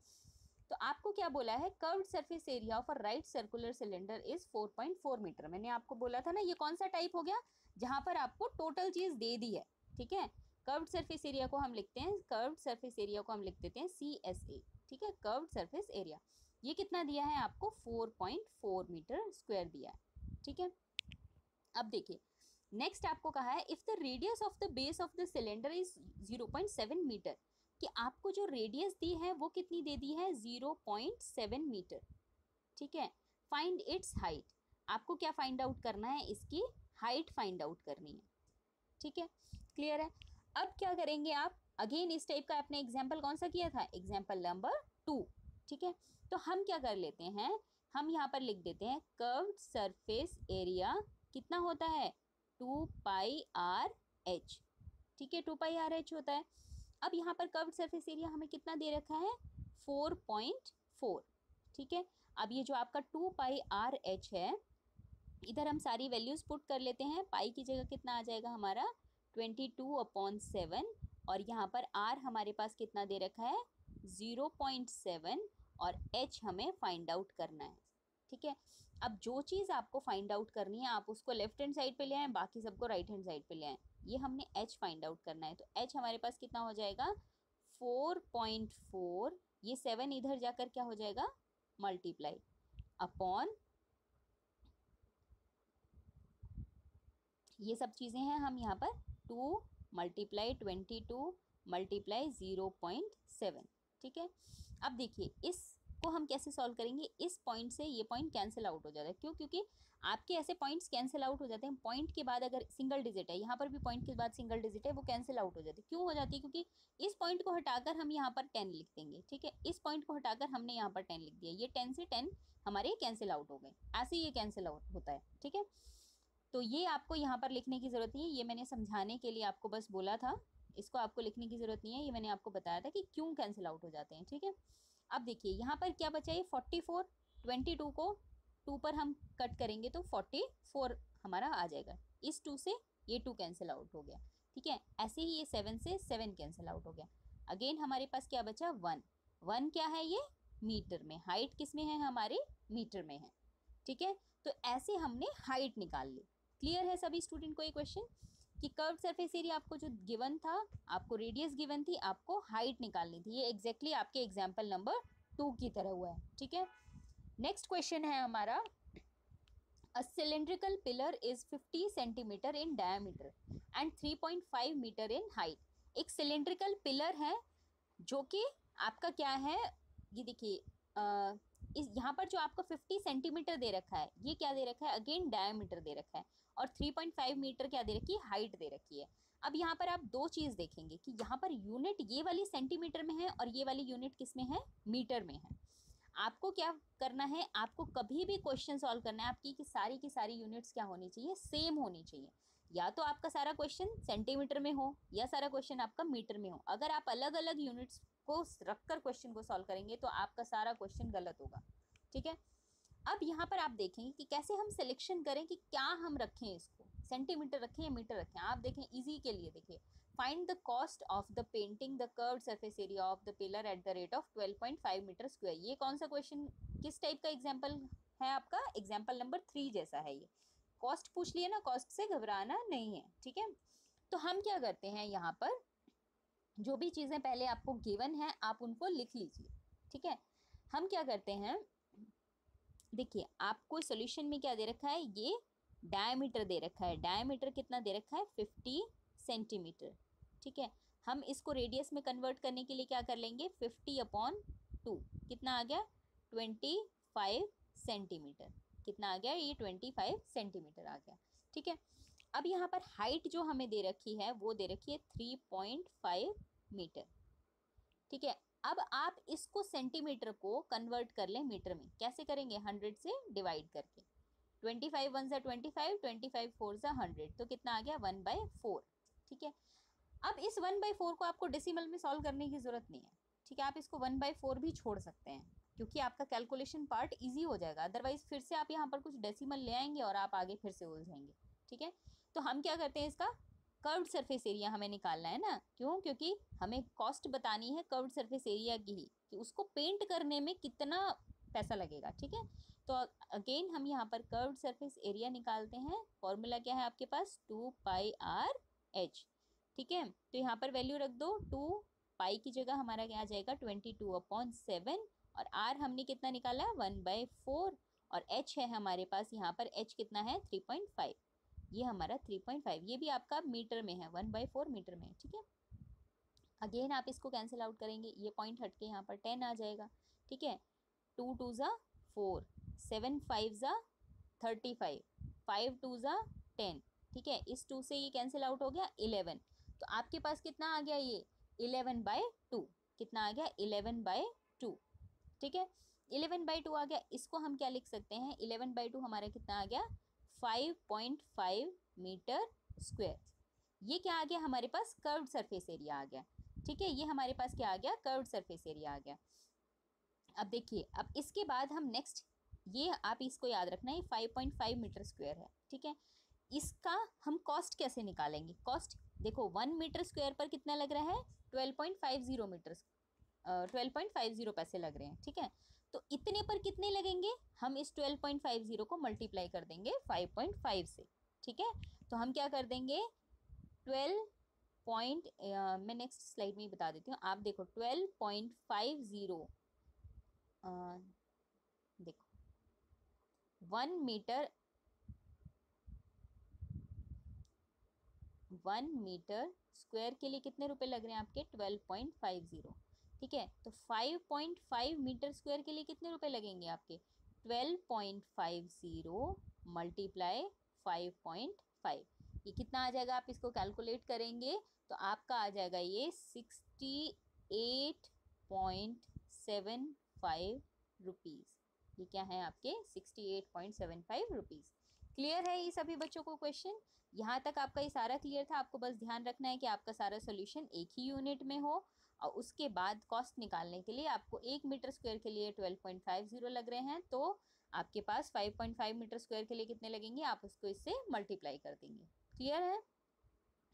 तो आपको क्या बोला है, curved surface area of a right circular cylinder is 4.4 metre. मैंने आपको बोला था ना ये कौन सा टाइप हो गया, जहां पर आपको टोटल चीज दे दी है। ठीक है, कर्व्ड सरफेस एरिया को हम लिखते हैं, कर्व्ड सरफेस एरिया को हम लिख देते हैं CSA। ठीक है, कर्व्ड सरफेस एरिया ये कितना दिया है आपको 4.4 मीटर स्क्वायर दिया है। ठीक है, अब देखिए नेक्स्ट आपको कहा है if the radius of the base of the cylinder is 0.7 metre, कि आपको जो रेडियस दी है वो कितनी दे दी है 0.7 मीटर, ठीक है। फाइंड इट्स हाइट, आपको क्या फाइंड आउट करना है, इसकी हाइट फाइंड आउट करनी है, ठीक है। क्लियर है। अब क्या करेंगे आप, अगेन इस टाइप का आपने एग्जाम्पल कौन सा किया था, एग्जाम्पल नंबर 2, ठीक है। तो हम क्या कर लेते हैं, हम यहाँ पर लिख देते हैं कर्व्ड सरफेस एरिया कितना होता है 2πr/h, ठीक है, 2πr/h होता है। अब यहाँ पर कर्व्ड सरफेस एरिया हमें कितना दे रखा है 4.4, ठीक है। अब ये जो आपका 2πr/h है, इधर हम सारी वैल्यूज पुट कर लेते हैं। पाई की जगह कितना आ जाएगा हमारा 22/7, और यहाँ पर r हमारे पास कितना दे रखा है 0.7, और h हमें फाइंड आउट करना है, ठीक है। अब जो चीज़ आपको फाइंड आउट करनी है आप उसको लेफ्ट हैंड साइड पे ले आए, बाकी सबको राइट हैंड साइड पे ले आए। ये हमने h फाइंड आउट करना है, तो h हमारे पास कितना हो जाएगा 4.4, ये 7 इधर जाकर क्या हो जाएगा मल्टीप्लाई अपॉन, ये सब चीज़ें हैं, हम यहाँ पर 2 मल्टीप्लाई 22 मल्टीप्लाई 0.7, ठीक है। अब देखिए इसको हम कैसे सॉल्व करेंगे, इस पॉइंट से ये पॉइंट कैंसिल आउट हो जाता है, क्यों, क्योंकि आपके ऐसे पॉइंट्स कैंसिल आउट हो जाते हैं, पॉइंट के बाद अगर सिंगल डिजिट है, यहाँ पर भी पॉइंट के बाद सिंगल डिजिट है, वो कैंसिल आउट हो जाती है। क्यों हो जाती है, क्योंकि इस पॉइंट को हटाकर हम यहाँ पर 10 लिख देंगे, ठीक है। इस पॉइंट को हटाकर हमने यहाँ पर 10 लिख दिया, ये 10 से 10 हमारे कैंसिल आउट हो गए, ऐसे ये कैंसिल आउट होता है, ठीक है। तो ये आपको यहाँ पर लिखने की ज़रूरत नहीं है, ये मैंने समझाने के लिए आपको बस बोला था, इसको आपको लिखने की ज़रूरत नहीं है, ये मैंने आपको बताया था कि क्यों कैंसिल आउट हो जाते हैं, ठीक है। अब देखिए यहाँ पर क्या बचा है 44, 22 को 2 पर हम कट करेंगे तो 44 हमारा आ जाएगा, इस 2 से ये 2 कैंसिल आउट हो गया, ठीक है। ऐसे ही ये 7 से 7 कैंसिल आउट हो गया। अगेन हमारे पास क्या बचा 1, 1 क्या है ये मीटर में, हाइट किस में है हमारे मीटर में है, ठीक है। तो ऐसे हमने हाइट निकाल ली। क्लियर है सभी स्टूडेंट को ये क्वेश्चन, कि कर्व्ड सरफेस एरिया आपको जो गिवन था, आपको रेडियस गिवन थी, आपको हाइट निकालनी थी, ये एग्जैक्टली आपके एग्जाम्पल नंबर 2 की तरह हुआ है, ठीक है। नेक्स्ट क्वेश्चन है हमारा, a cylindrical pillar is 50 centimetre in diameter and 3.5 metre in height. एक सिलेंड्रिकल पिलर है जो कि आपका क्या है, ये देखिए इस यहाँ पर जो आपको 50 सेंटीमीटर दे रखा है, ये क्या दे रखा है अगेन डायमीटर दे रखा है, और 3.5 मीटर क्या दे रखी है हाइट दे रखी है। अब यहाँ पर आप दो चीज़ देखेंगे कि यहाँ पर यूनिट ये वाली सेंटीमीटर में है और ये वाली यूनिट किस में है मीटर में है। आपको क्या करना है, आपको कभी भी क्वेश्चन सॉल्व करना है आपकी की सारी यूनिट्स क्या होनी चाहिए सेम होनी चाहिए, या तो आपका सारा क्वेश्चन सेंटीमीटर में हो या सारा क्वेश्चन आपका मीटर में हो। अगर आप अलग अलग यूनिट्स को रखकर क्वेश्चन को सॉल्व करेंगे तो आपका सारा क्वेश्चन गलत होगा, ठीक है। अब यहाँ पर आप देखेंगे कि कैसे हम सिलेक्शन करें कि क्या हम रखें, इसको सेंटीमीटर रखें या मीटर रखें। आप देखें इजी के लिए, देखिए find the cost of the painting the curved surface area of the pillar at the rate of 12.5 metre square. ये कौन सा क्वेश्चन किस टाइप का एग्जाम्पल है आपका, एग्जाम्पल नंबर 3 जैसा है ये। कॉस्ट पूछ लिया ना, कॉस्ट से घबराना नहीं है, ठीक है। तो हम क्या करते हैं, यहाँ पर जो भी चीज़ें पहले आपको गिवन है आप उनको लिख लीजिए, ठीक है। हम क्या करते हैं, देखिए आपको सॉल्यूशन में क्या दे रखा है, ये डायमीटर दे रखा है, डायमीटर कितना दे रखा है 50 सेंटीमीटर, ठीक है। हम इसको रेडियस में कन्वर्ट करने के लिए क्या कर लेंगे 50/2, कितना आ गया 25 सेंटीमीटर, कितना आ गया ये 25 सेंटीमीटर आ गया, ठीक है। अब यहाँ पर हाइट जो हमें दे रखी है वो दे रखी है 3.5 मीटर, ठीक है। अब आप इसको सेंटीमीटर को कन्वर्ट कर लें मीटर में, कैसे करेंगे 100 से डिवाइड करके, 25 1 सा 25, 25 4 सा 100, तो कितना आ गया 1/4, ठीक है। अब इस 1/4 को आपको डेसिमल में सॉल्व करने की जरूरत नहीं है, ठीक है। आप इसको 1/4 भी छोड़ सकते हैं क्योंकि आपका कैलकुलेशन पार्ट इजी हो जाएगा, अदरवाइज फिर से आप यहाँ पर कुछ डेसिमल ले आएंगे और आप आगे फिर से उलझेंगे, ठीक है। तो हम क्या करते हैं, इसका कर्व्ड सरफेस एरिया हमें निकालना है ना, क्यों, क्योंकि हमें कॉस्ट बतानी है कर्व्ड सरफेस एरिया की ही, कि उसको पेंट करने में कितना पैसा लगेगा, ठीक है। तो अगेन हम यहाँ पर कर्व्ड सरफेस एरिया निकालते हैं, फॉर्मूला क्या है आपके पास 2πr/h, ठीक है। तो यहाँ पर वैल्यू रख दो, 2 पाई की जगह हमारा क्या आ जाएगा 22/7, और r हमने कितना निकाला 1/4, और h है हमारे पास यहाँ पर h कितना है 3.5। ये हमारा 3.5, ये भी आपका मीटर में है, 1/4 मीटर में है, ठीक है। अगेन आप इसको कैंसिल आउट करेंगे, ये पॉइंट हट के यहाँ पर 10 आ जाएगा, ठीक है। 2 2 ज़ा 4, 7 5 ज़ा 35, 5 2 ज़ा 10, ठीक है। इस 2 से ये कैंसिल आउट हो गया 11, तो आपके पास कितना आ गया, ये 11/2, कितना आ गया 11/2, ठीक है। 11/2 आ गया, इसको हम क्या लिख सकते हैं, 11/2 हमारा कितना आ गया 5.5 मीटर स्क्वायर। ये क्या आ गया हमारे पास, कर्व्ड सरफेस एरिया आ गया, ठीक है। ये हमारे पास क्या आ गया, कर्व्ड सरफेस एरिया आ गया। अब देखिए, अब इसके बाद हम नेक्स्ट, ये आप इसको याद रखना है 5.5 मीटर स्क्वायर है, ठीक है। इसका हम कॉस्ट कैसे निकालेंगे, कॉस्ट देखो 1 मीटर स्क्वायर पर कितना लग रहा है, 12.50 मीटर, 12.50 पैसे लग रहे हैं, ठीक है। तो इतने पर कितने लगेंगे, हम इस 12.50 को मल्टीप्लाई कर देंगे 5.5 से, ठीक है। तो हम क्या कर देंगे 12 पॉइंट, मैं नेक्स्ट स्लाइड में ही बता देती हूँ, आप देखो 12.50, देखो 1 मीटर स्क्वायर के लिए कितने रुपए लग रहे हैं आपके 12.50, ठीक है। तो 5.5 मीटर स्क्वायर के लिए कितने रुपए लगेंगे आपके 12.50 मल्टीप्लाई 5.5, ये कितना आ जाएगा, आप इसको कैलकुलेट करेंगे तो आपका आ जाएगा ये 68.75 रुपीज़। ये क्या है आपके 68.75 रुपीज़। क्लियर है ये सभी बच्चों को क्वेश्चन, यहाँ तक आपका ये सारा क्लियर था। आपको बस ध्यान रखना है कि आपका सारा सोल्यूशन एक ही यूनिट में हो, और उसके बाद कॉस्ट निकालने के लिए आपको 1 मीटर स्क्वायर के लिए 12.50 लग रहे हैं, तो आपके पास 5.5 मीटर स्क्वायर के लिए कितने लगेंगे, आप उसको इससे मल्टीप्लाई कर देंगे। क्लियर है।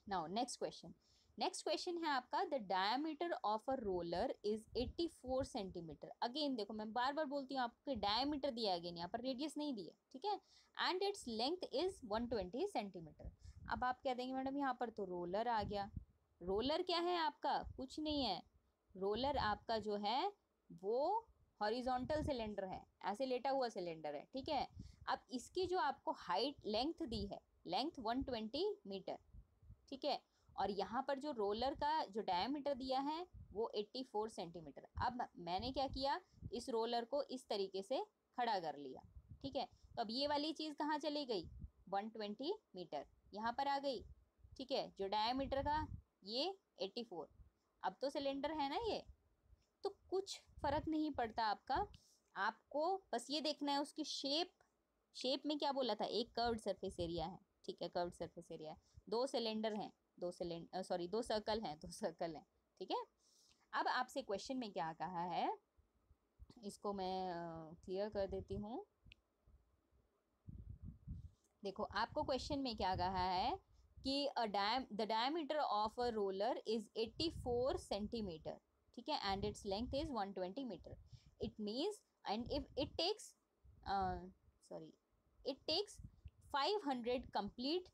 Now next question, next question है आपका, the diameter of a roller is 84 centimetre. Again देखो, मैं बार बार बोलती हूँ आपको, डायमीटर दिया है, यहाँ पर रेडियस नहीं दिया, ठीक है। And its length is 120 centimetre. अब आप क्या देंगे मैडम, यहाँ पर तो रोलर आ गया, रोलर क्या है आपका, कुछ नहीं है, रोलर आपका जो है वो हॉरिजॉन्टल सिलेंडर है, ऐसे लेटा हुआ सिलेंडर है, ठीक है। अब इसकी जो आपको हाइट लेंथ दी है, लेंथ 120 मीटर, ठीक है, और यहाँ पर जो रोलर का जो डायमीटर दिया है वो 84 सेंटीमीटर। अब मैंने क्या किया, इस रोलर को इस तरीके से खड़ा कर लिया, ठीक है। तो अब ये वाली चीज़ कहाँ चली गई, 120 मीटर यहाँ पर आ गई, ठीक है। जो डायमीटर का ये 84, अब तो सिलेंडर है ना ये, तो कुछ फ़र्क नहीं पड़ता आपका, आपको बस ये देखना है उसकी शेप, शेप में क्या बोला था, एक कर्व्ड सरफेस एरिया है, ठीक है, कर्व्ड सरफेस एरिया है, दो सिलेंडर हैं, दो सर्कल हैं, ठीक है। अब आपसे क्वेश्चन में क्या कहा है, इसको मैं क्लियर कर देती हूँ। देखो आपको क्वेश्चन में क्या कहा है कि the diameter of a roller is 84 centimetre, ठीक है, and its length is 120 metre. It means, and if it takes it takes 500 complete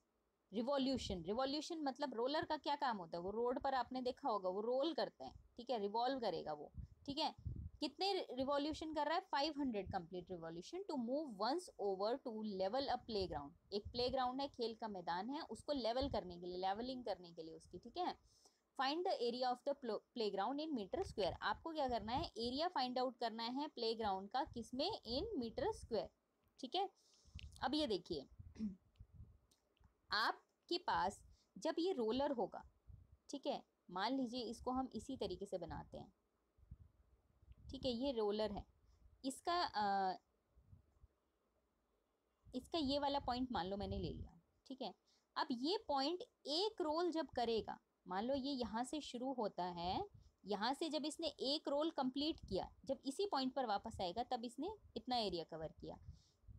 revolution. Revolution मतलब रोलर का क्या काम होता है, वो रोड पर आपने देखा होगा वो रोल करते हैं, ठीक है, रिवॉल्व करेगा वो, ठीक है। कितने रिवॉल्यूशन कर रहा है, 500 complete revolution to move once over to level a playground. एक प्लेग्राउंड है, खेल का मैदान है, उसको लेवल करने के लिए, लेवलिंग करने के लिए उसकी, ठीक है। Find the area of the playground in metre square. आपको क्या करना है, एरिया फाइंड आउट करना है प्लेग्राउंड का, किसमें, इन मीटर स्क्वायर, ठीक है। अब ये देखिए, आपके पास जब ये रोलर होगा, ठीक है, मान लीजिए इसको हम इसी तरीके से बनाते हैं, ठीक है, ये रोलर है, इसका इसका ये वाला पॉइंट मान लो मैंने ले लिया, ठीक है। अब ये पॉइंट एक रोल जब करेगा, मान लो ये यहाँ से शुरू होता है, यहाँ से जब इसने एक रोल कंप्लीट किया, जब इसी पॉइंट पर वापस आएगा तब इसने इतना एरिया कवर किया।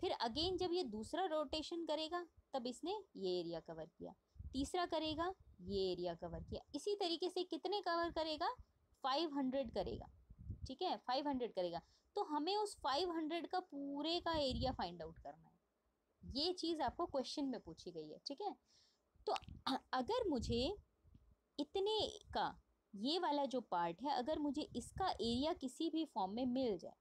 फिर अगेन जब ये दूसरा रोटेशन करेगा तब इसने ये एरिया कवर किया, तीसरा करेगा ये एरिया कवर किया, इसी तरीके से कितने कवर करेगा, 500 करेगा, ठीक है, 500 करेगा। तो हमें उस 500 का पूरे का एरिया फाइंड आउट करना है, ये चीज़ आपको क्वेश्चन में पूछी गई है, ठीक है। तो अगर मुझे इतने का ये वाला जो पार्ट है, अगर मुझे इसका एरिया किसी भी फॉर्म में मिल जाए,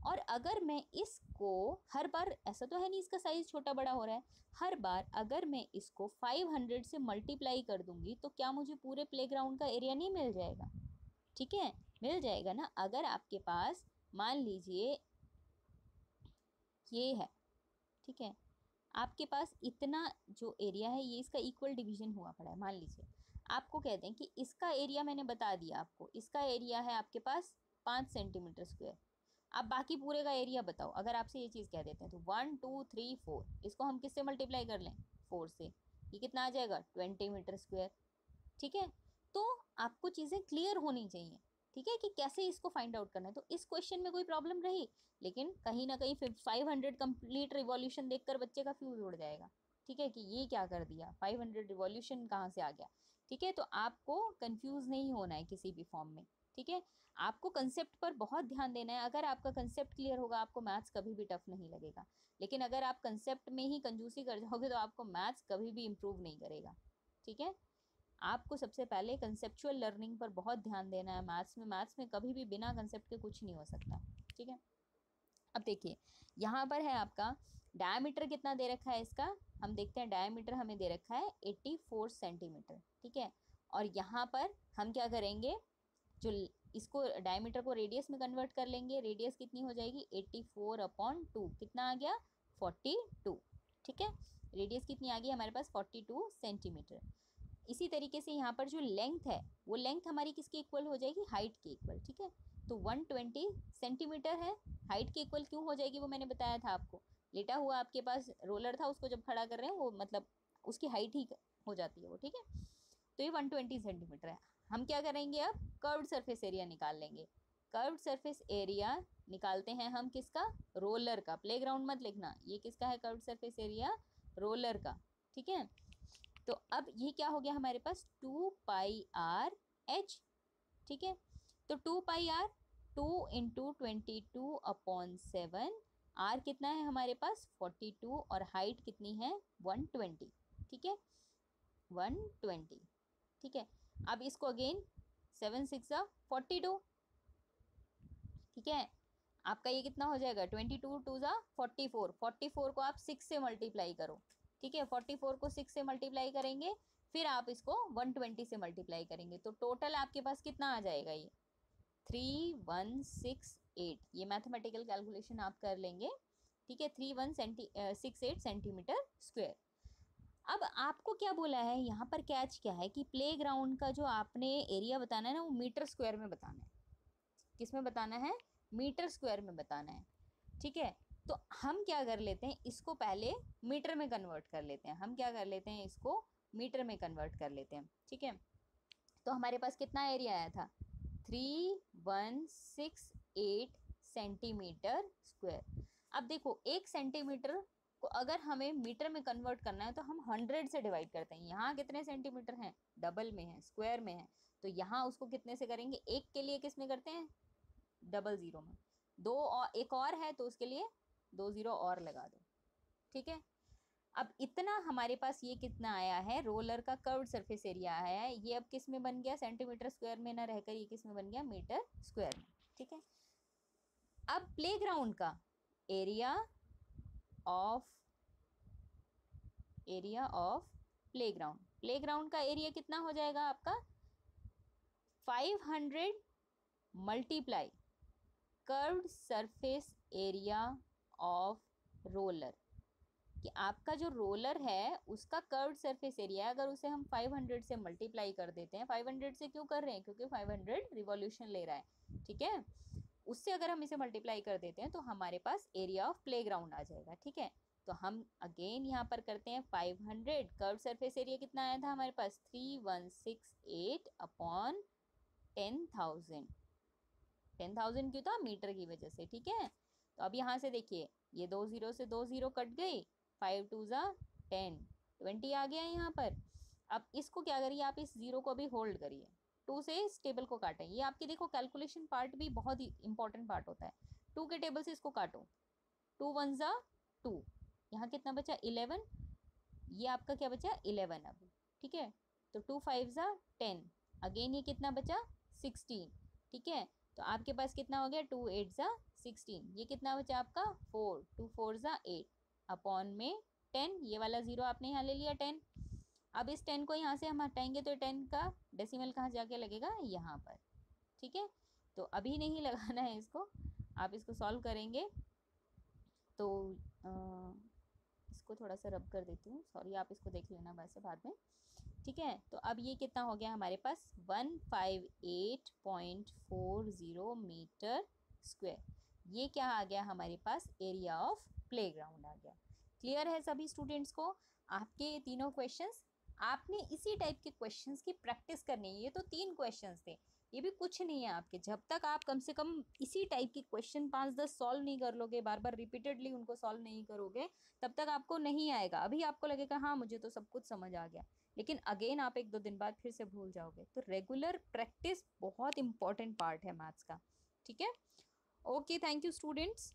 और अगर मैं इसको हर बार, ऐसा तो है नहीं इसका साइज छोटा बड़ा हो रहा है, हर बार अगर मैं इसको 500 से मल्टीप्लाई कर दूंगी तो क्या मुझे पूरे प्लेग्राउंड का एरिया नहीं मिल जाएगा? ठीक है, मिल जाएगा ना। अगर आपके पास मान लीजिए ये है, ठीक है, आपके पास इतना जो एरिया है ये इसका इक्वल डिवीजन हुआ पड़ा है। मान लीजिए आपको कहते हैं कि इसका एरिया मैंने बता दिया आपको, इसका एरिया है आपके पास 5 सेंटीमीटर स्क्वायर। आप बाकी पूरे का एरिया बताओ। अगर आपसे ये चीज़ कह देते हैं तो 1 2 3 4, इसको हम किससे मल्टीप्लाई कर लें? 4 से। ये कितना आ जाएगा? 20 मीटर स्क्वायर। ठीक है, तो आपको चीज़ें क्लियर होनी चाहिए, ठीक है, कि कैसे इसको फाइंड आउट करना है। तो इस क्वेश्चन में कोई प्रॉब्लम रही, लेकिन कहीं ना कहीं 500 कंप्लीट रिवॉल्यूशन देखकर बच्चे का फ्यूज उड़ जाएगा, ठीक है, कि ये क्या कर दिया, 500 रिवॉल्यूशन कहाँ से आ गया। ठीक है, तो आपको कंफ्यूज नहीं होना है किसी भी फॉर्म में। ठीक है, आपको कंसेप्ट पर बहुत ध्यान देना है। अगर आपका कंसेप्ट क्लियर होगा आपको मैथ्स कभी भी टफ नहीं लगेगा, लेकिन अगर आप कंसेप्ट में ही कंजूसी कर जाओगे तो आपको मैथ्स कभी भी इम्प्रूव नहीं करेगा। ठीक है, आपको सबसे पहले कंसेप्चुअल लर्निंग पर बहुत ध्यान देना है। मैथ्स में कभी भी बिना कंसेप्ट के कुछ नहीं हो सकता। ठीक है, अब देखिए यहाँ पर है आपका डायमीटर कितना दे रखा है इसका, हम देखते हैं। डायमीटर हमें दे रखा है 84 सेंटीमीटर। ठीक है, और यहाँ पर हम क्या करेंगे, जो इसको डायमीटर को रेडियस में कन्वर्ट कर लेंगे। रेडियस कितनी हो जाएगी? 84/2, कितना आ गया? 42। ठीक है, रेडियस कितनी आ गई हमारे पास? 42 सेंटीमीटर। इसी तरीके से यहाँ पर जो लेंथ है वो लेंथ हमारी किसकी इक्वल हो जाएगी? हाइट के इक्वल। ठीक है, तो 120 सेंटीमीटर है, हाइट के इक्वल क्यों हो जाएगी वो मैंने बताया था आपको। लेटा हुआ आपके पास रोलर था, उसको जब खड़ा कर रहे हैं वो मतलब उसकी हाइट ही हो जाती है वो। ठीक है, तो ये 120 सेंटीमीटर है। हम क्या करेंगे अब? कर्व्ड सरफेस एरिया निकाल लेंगे। कर्व्ड सरफेस एरिया निकालते हैं हम किसका? रोलर का। प्लेग्राउंड मत लिखना, ये किसका है कर्व्ड सरफेस एरिया? रोलर का। ठीक है, तो अब ये क्या हो गया हमारे पास? 2πr/h। ठीक है, तो 2πr 2 × 22/7, r कितना है हमारे पास? 42, और हाइट कितनी है? 120। ठीक है, 120। ठीक है, अब इसको अगेन 7 6 42। ठीक है, आपका ये कितना हो जाएगा? 22 2 44। 44 को आप 6 से मल्टीप्लाई करो। ठीक है, 44 को 6 से मल्टीप्लाई करेंगे, फिर आप इसको 120 से मल्टीप्लाई करेंगे, तो टोटल आपके पास कितना आ जाएगा? ये 3168। ये मैथमेटिकल कैलकुलेशन आप कर लेंगे। ठीक है, 3168 सेंटीमीटर स्क्वायर। अब आपको क्या बोला है यहाँ पर? कैच क्या है कि प्ले ग्राउंड का जो आपने एरिया बताना है ना वो मीटर स्क्वायर में बताना है। किस में बताना है? मीटर स्क्वायर में बताना है। ठीक है, तो हम क्या कर लेते हैं, इसको पहले मीटर में कन्वर्ट कर लेते हैं। हम क्या कर लेते हैं, इसको मीटर में कन्वर्ट कर लेते हैं। ठीक है, तो हमारे पास कितना एरिया आया था? 3168 सेंटीमीटर स्क्वायर। अब देखो 1 सेंटीमीटर को अगर हमें मीटर में कन्वर्ट करना है तो हम 100 से डिवाइड करते हैं। यहाँ कितने सेंटीमीटर हैं? डबल में है, स्क्वायर में है, तो यहाँ उसको कितने से करेंगे? एक के लिए किस में करते हैं? डबल ज़ीरो में। दो और एक और है तो उसके लिए 2 ज़ीरो और लगा दो। ठीक है, अब इतना हमारे पास ये कितना आया है? रोलर का कर्व्ड सरफेस एरिया आया है। ये अब किस में बन गया? सेंटीमीटर स्क्वायर में ना रहकर ये किस में बन गया? मीटर स्क्वायर में। ठीक है, अब प्लेग्राउंड का एरिया ऑफ प्लेग्राउंड, प्लेग्राउंड का एरिया कितना हो जाएगा आपका? 500 multiply curved surface area of roller, कि आपका जो रोलर है उसका कर्व्ड सरफेस एरिया है। अगर उसे हम 500 से मल्टीप्लाई कर देते हैं, 500 से क्यों कर रहे हैं? क्योंकि 500 रिवॉल्यूशन ले रहा है। ठीक है, उससे अगर हम इसे मल्टीप्लाई कर देते हैं तो हमारे पास एरिया ऑफ प्लेग्राउंड आ जाएगा। ठीक है, तो हम अगेन यहाँ पर करते हैं 500, कर्व्ड सरफेस एरिया कितना आया था हमारे पास? 3168/10,000। 10,000 क्यों था? मीटर की वजह से। ठीक है, तो अब यहाँ से देखिए ये 2 ज़ीरो से 2 ज़ीरो कट गई, 5 2 10, 20 आ गया यहाँ पर। अब इसको क्या करिए, आप इस ज़ीरो को अभी होल्ड करिए, 2 से इस टेबल को काटें। ये आपकी देखो कैलकुलेशन पार्ट भी बहुत ही इंपॉर्टेंट पार्ट होता है। 2 के टेबल से इसको काटो, 2 1 2, यहाँ कितना बचा? 11। ये आपका क्या बचा? 11 अब। ठीक है, तो 2 5 10, अगेन ये कितना बचा? 16। ठीक है, तो आपके पास कितना हो गया? 2 8 16, ये कितना बचा आपका 4, 2 4 ज़ा 8 अपॉन में 10, ये वाला 0 आपने यहाँ ले लिया 10। अब इस 10 को यहाँ से हम हटाएंगे तो 10 का डेसिमल कहाँ जाके लगेगा, यहाँ पर। ठीक है, तो अभी नहीं लगाना है इसको, आप इसको सॉल्व करेंगे तो इसको थोड़ा सा रब कर देती हूँ, सॉरी, आप इसको देख लेना वैसे बाद में। ठीक है, तो अब ये कितना हो गया हमारे पास 158.40 मीटर स्क्वायर। ये क्या आ गया हमारे पास, एरिया ऑफ प्लेग्राउंड आ गया। क्लियर है सभी स्टूडेंट्स को? आपके ये तीनों क्वेश्चंस, आपने इसी टाइप के क्वेश्चंस की प्रैक्टिस करनी है। ये तो 3 क्वेश्चंस थे, ये भी कुछ नहीं है आपके। जब तक आप कम से कम इसी टाइप के क्वेश्चन 5-10 सॉल्व नहीं कर लोगे, बार बार रिपीटेडली उनको सॉल्व नहीं करोगे, तब तक आपको नहीं आएगा। अभी आपको लगेगा हाँ मुझे तो सब कुछ समझ आ गया, लेकिन अगेन आप 1-2 दिन बाद फिर से भूल जाओगे। तो रेगुलर प्रैक्टिस बहुत इंपॉर्टेंट पार्ट है मैथ्स का। ठीक है, ओके, थैंक यू स्टूडेंट्स।